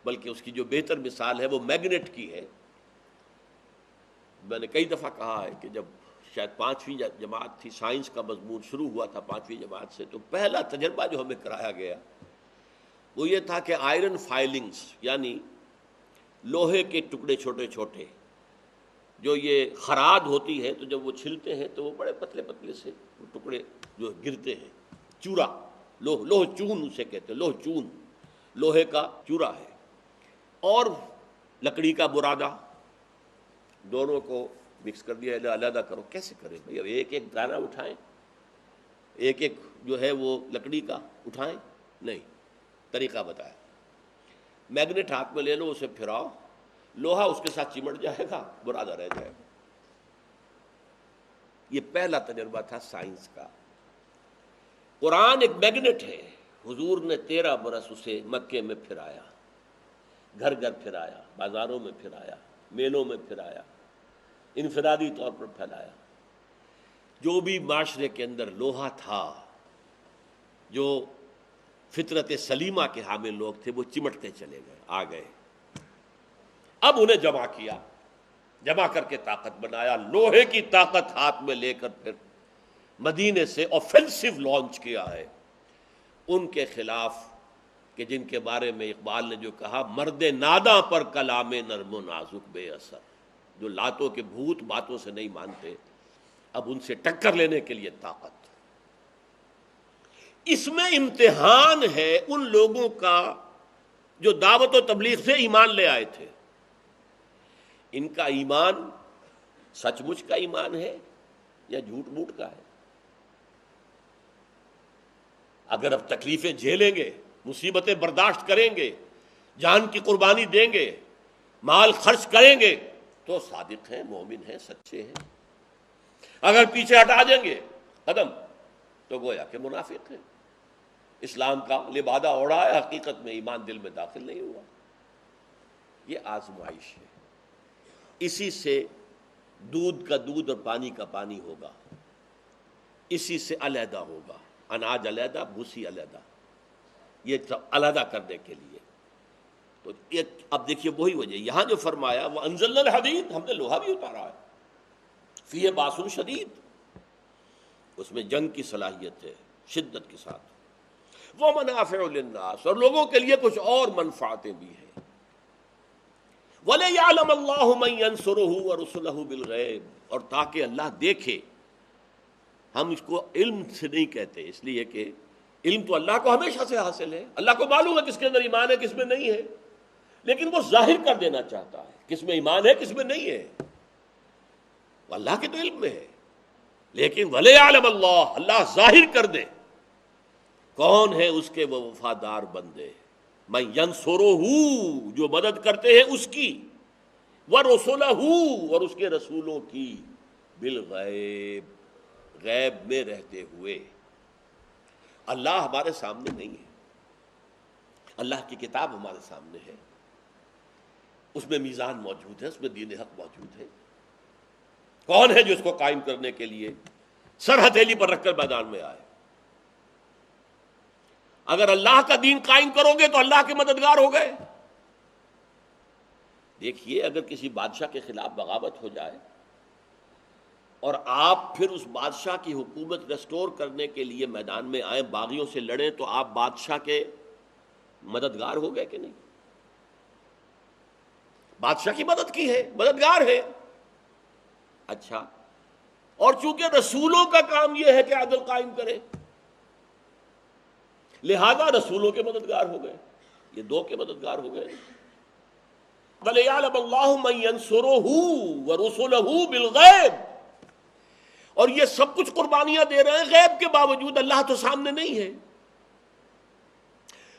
بلکہ اس کی جو بہتر مثال ہے وہ میگنیٹ کی ہے۔ میں نے کئی دفعہ کہا ہے کہ جب شاید 5ویں جماعت تھی، سائنس کا مضمون شروع ہوا تھا 5ویں جماعت سے، تو پہلا تجربہ جو ہمیں کرایا گیا وہ یہ تھا کہ آئرن فائلنگز، یعنی لوہے کے ٹکڑے چھوٹے چھوٹے جو یہ خراد ہوتی ہے، تو جب وہ چھلتے ہیں تو وہ بڑے پتلے پتلے سے وہ ٹکڑے جو گرتے ہیں، چورا، لوہ چون اسے کہتے ہیں، لوہ چون لوہے کا چورا ہے، اور لکڑی کا برادہ، دونوں کو مکس کر دیا، علیحدہ کرو۔ کیسے کریں بھائی؟ اب ایک ایک دانہ اٹھائیں، ایک ایک جو ہے وہ لکڑی کا اٹھائیں؟ نہیں، طریقہ بتایا، میگنیٹ ہاتھ میں لے لو، اسے پھراؤ، لوہا اس کے ساتھ چمٹ جائے گا، برادہ رہ جائے گا۔ یہ پہلا تجربہ تھا سائنس کا۔ قرآن ایک میگنیٹ ہے، حضور نے 13 برس اسے مکے میں پھرایا، گھر گھر پھرایا، بازاروں میں پھرایا، میلوں میں پھرایا، انفرادی طور پر پھیلایا۔ جو بھی معاشرے کے اندر لوہا تھا، جو فطرت سلیمہ کے حامل لوگ تھے، وہ چمٹتے چلے گئے، آ گئے۔ اب انہیں جمع کیا، جمع کر کے طاقت بنایا، لوہے کی طاقت ہاتھ میں لے کر پھر مدینے سے آفینسو لانچ کیا ہے ان کے خلاف، کہ جن کے بارے میں اقبال نے جو کہا، مرد ناداں پر کلام نرم و نازک بے اثر، جو لاتوں کے بھوت باتوں سے نہیں مانتے، اب ان سے ٹکر لینے کے لیے طاقت۔ اس میں امتحان ہے ان لوگوں کا جو دعوت و تبلیغ سے ایمان لے آئے تھے۔ ان کا ایمان سچ مچ کا ایمان ہے یا جھوٹ موٹ کا ہے؟ اگر اب تکلیفیں جھیلیں گے، مصیبتیں برداشت کریں گے، جان کی قربانی دیں گے، مال خرچ کریں گے، تو صادق ہیں، مومن ہیں، سچے ہیں۔ اگر پیچھے ہٹا دیں گے قدم، تو گویا کہ منافق ہیں، اسلام کا لبادہ اوڑھا ہے، حقیقت میں ایمان دل میں داخل نہیں ہوا۔ یہ آزمائش ہے، اسی سے دودھ کا دودھ اور پانی کا پانی ہوگا، اسی سے علیحدہ ہوگا، اناج علیحدہ، بھوسی علیحدہ، یہ سب علیحدہ کرنے کے لیے۔ تو اب دیکھیے وہی وجہ، یہاں جو فرمایا وَأَنزَلْنَا الْحَدِيدَ، ہم نے لوہا بھی اتارا ہے، فِيهِ بَأْسٌ شَدِيدٌ، اس میں جنگ کی صلاحیت ہے شدت کے ساتھ، وَمَنَافِعُ لِلنَّاسِ، اور لوگوں کے لیے کچھ اور منفعتیں بھی ہیں، وَلِيَعْلَمَ اللَّهُ مَن يَنصُرُهُ وَرُسُلَهُ بِالْغَيْبِ، اور تاکہ اللہ دیکھے۔ ہم اس کو علم سے نہیں کہتے، اس لیے کہ علم تو اللہ کو ہمیشہ سے حاصل ہے، اللہ کو معلوم ہے کس کے اندر ایمان ہے کس میں نہیں ہے، لیکن وہ ظاہر کر دینا چاہتا ہے کس میں ایمان ہے کس میں نہیں ہے، اللہ کے تو علم میں ہے، لیکن وَلِيَعْلَمَ اللَّهُ، اللہ ظاہر کر دے کون ہے اس کے وہ وفادار بندے، مَن يَنصُرُهُ، جو مدد کرتے ہیں اس کی، وَرُسُلَهُ، اور اس کے رسولوں کی، بالغیب، غیب میں رہتے ہوئے۔ اللہ ہمارے سامنے نہیں ہے، اللہ کی کتاب ہمارے سامنے ہے، اس میں میزان موجود ہے، اس میں دین حق موجود ہے۔ کون ہے جو اس کو قائم کرنے کے لیے سر ہتھیلی پر رکھ کر میدان میں آئے؟ اگر اللہ کا دین قائم کرو گے تو اللہ کے مددگار ہو گئے۔ دیکھیے، اگر کسی بادشاہ کے خلاف بغاوت ہو جائے اور آپ پھر اس بادشاہ کی حکومت ریسٹور کرنے کے لیے میدان میں آئیں، باغیوں سے لڑیں، تو آپ بادشاہ کے مددگار ہو گئے کہ نہیں؟ بادشاہ کی مدد کی ہے، مددگار ہے۔ اچھا، اور چونکہ رسولوں کا کام یہ ہے کہ عدل قائم کرے، لہذا رسولوں کے مددگار ہو گئے، یہ دو کے مددگار ہو گئے۔ وَلِيَعْلَمَ اللَّهُ مَن يَنصُرُهُ وَرُسُلَهُ بِالْغَيْبِ، اور یہ سب کچھ قربانیاں دے رہے ہیں غیب کے باوجود، اللہ تو سامنے نہیں ہے۔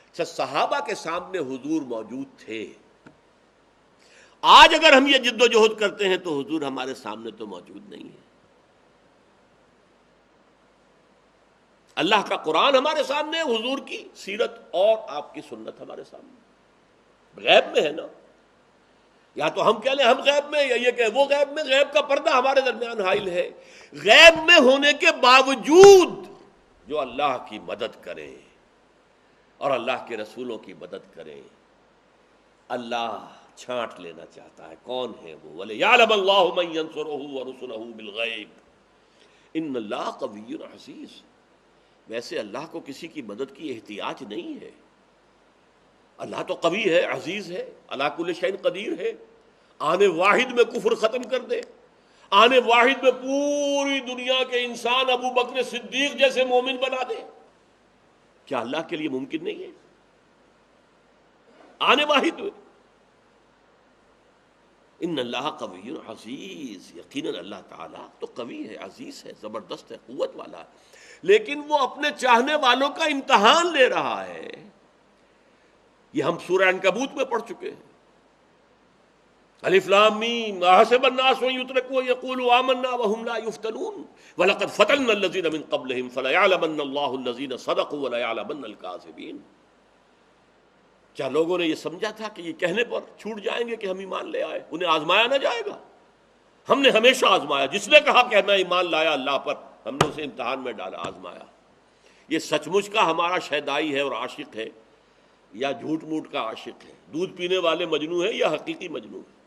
اچھا، صحابہ کے سامنے حضور موجود تھے، آج اگر ہم یہ جد و جہد کرتے ہیں تو حضور ہمارے سامنے تو موجود نہیں ہے۔ اللہ کا قرآن ہمارے سامنے ہے، حضور کی سیرت اور آپ کی سنت ہمارے سامنے، غیب میں ہے نا۔ یا تو ہم کہہ لیں ہم غیب میں، یا یہ کہ وہ غیب میں، غیب کا پردہ ہمارے درمیان حائل ہے۔ غیب میں ہونے کے باوجود جو اللہ کی مدد کرے اور اللہ کے رسولوں کی مدد کرے، اللہ چھانٹ لینا چاہتا ہے کون ہے وہ. وَلِيَعْلَمَ اللَّهُ مَن يَنصُرُهُ وَرُسُلَهُ بِالْغَيْبِ إِنَّ اللَّهَ قَوِيٌّ عَزِيزٌ. ویسے اللہ کو کسی کی مدد کی احتیاج نہیں ہے. اللہ تو قوی ہے، عزیز ہے، علی کل شیء قدیر ہے. آنے واحد میں کفر ختم کر دے، آنے واحد میں پوری دنیا کے انسان ابو بکر صدیق جیسے مومن بنا دے. کیا اللہ کے لیے ممکن نہیں ہے؟ آنے واحد میں. ان اللہ قوی عزیز، یقیناً اللہ تعالیٰ تو قوی ہے، عزیز ہے، زبردست ہے، قوت والا ہے، لیکن وہ اپنے چاہنے والوں کا امتحان لے رہا ہے. یہ ہم سورہ عنکبوت میں پڑھ چکے ہیں. الف لام میم احسب الناس ان يتركوا يقولوا آمنا وهم لا يفتنون ولقد فتنا الذين من قبلهم فليعلمن الله الذين صدقوا وليعلمن الكاذبين. کیا لوگوں نے یہ سمجھا تھا کہ یہ کہنے پر چھوٹ جائیں گے کہ ہم ایمان لے آئے؟ انہیں آزمایا نہ جائے گا؟ ہم نے ہمیشہ آزمایا. جس نے کہا کہ میں ایمان لایا اللہ پر، ہم نے اسے امتحان میں ڈالا، آزمایا. یہ سچ مچ کا ہمارا شیدائی ہے اور عاشق ہے، یا جھوٹ موٹ کا عاشق ہے؟ دودھ پینے والے مجنو ہے یا حقیقی مجنو ہے؟